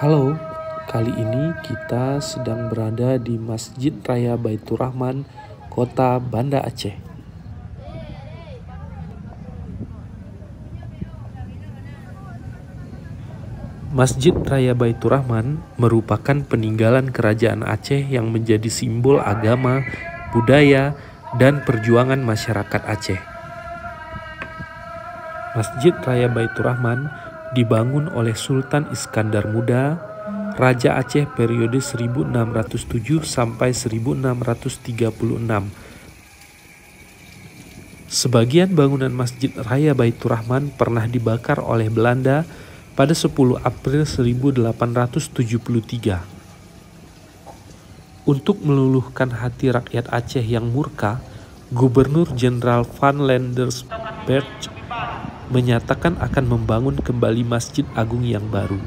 Halo, kali ini kita sedang berada di Masjid Raya Baitur Rahman, Kota Banda Aceh. Masjid Raya Baitur Rahman merupakan peninggalan kerajaan Aceh yang menjadi simbol agama, budaya, dan perjuangan masyarakat Aceh. Masjid Raya Baitur Rahman dibangun oleh Sultan Iskandar Muda, Raja Aceh periode 1607 sampai 1636. Sebagian bangunan Masjid Raya Baitur Rahman pernah dibakar oleh Belanda pada 10 April 1873. Untuk meluluhkan hati rakyat Aceh yang murka, Gubernur Jenderal Van Landersberg menyatakan akan membangun kembali Masjid Agung yang baru.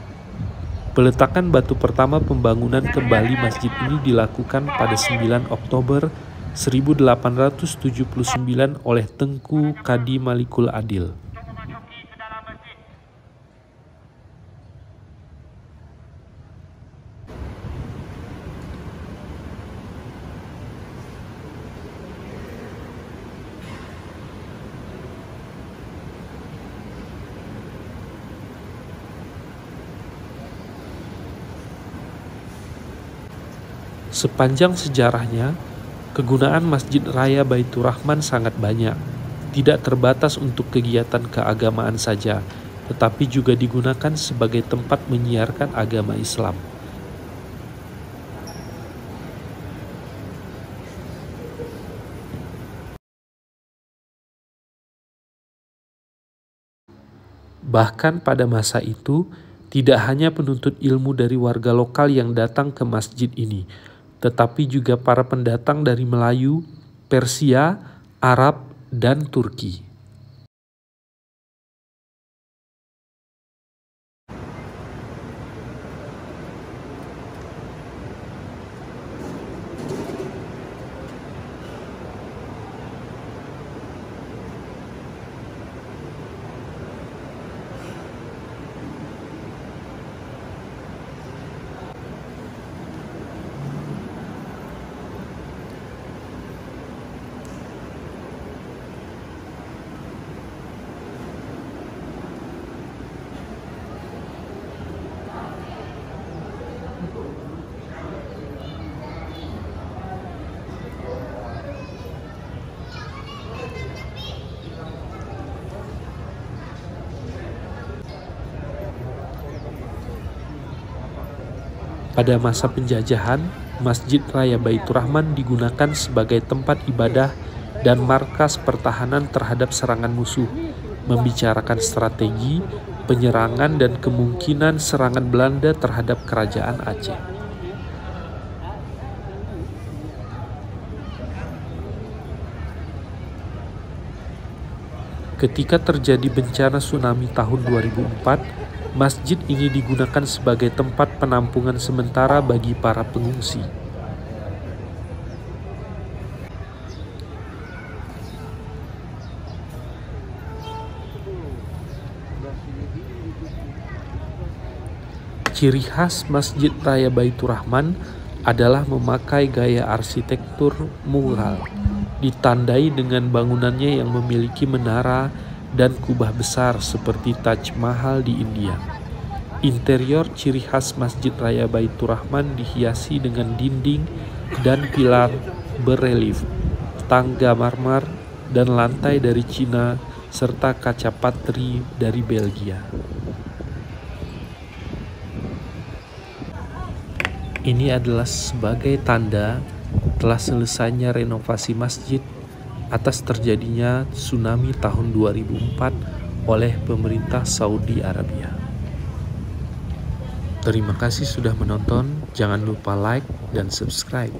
Peletakan batu pertama pembangunan kembali masjid ini dilakukan pada 9 Oktober 1879 oleh Tengku Kadi Malikul Adil. Sepanjang sejarahnya, kegunaan Masjid Raya Baitur Rahman sangat banyak, tidak terbatas untuk kegiatan keagamaan saja, tetapi juga digunakan sebagai tempat menyiarkan agama Islam. Bahkan pada masa itu, tidak hanya penuntut ilmu dari warga lokal yang datang ke masjid ini, tetapi juga para pendatang dari Melayu, Persia, Arab, dan Turki. Pada masa penjajahan, Masjid Raya Baitur Rahman digunakan sebagai tempat ibadah dan markas pertahanan terhadap serangan musuh, membicarakan strategi, penyerangan dan kemungkinan serangan Belanda terhadap kerajaan Aceh. Ketika terjadi bencana tsunami tahun 2004, masjid ini digunakan sebagai tempat penampungan sementara bagi para pengungsi. Ciri khas Masjid Raya Baitur Rahman adalah memakai gaya arsitektur mural, ditandai dengan bangunannya yang memiliki menara dan kubah besar seperti Taj Mahal di India. Interior ciri khas Masjid Raya Baitur Rahman dihiasi dengan dinding dan pilar berelief, tangga marmer, dan lantai dari Cina, serta kaca patri dari Belgia. Ini adalah sebagai tanda telah selesainya renovasi masjid atas terjadinya tsunami tahun 2004 oleh pemerintah Saudi Arabia. Terima kasih sudah menonton, jangan lupa like dan subscribe.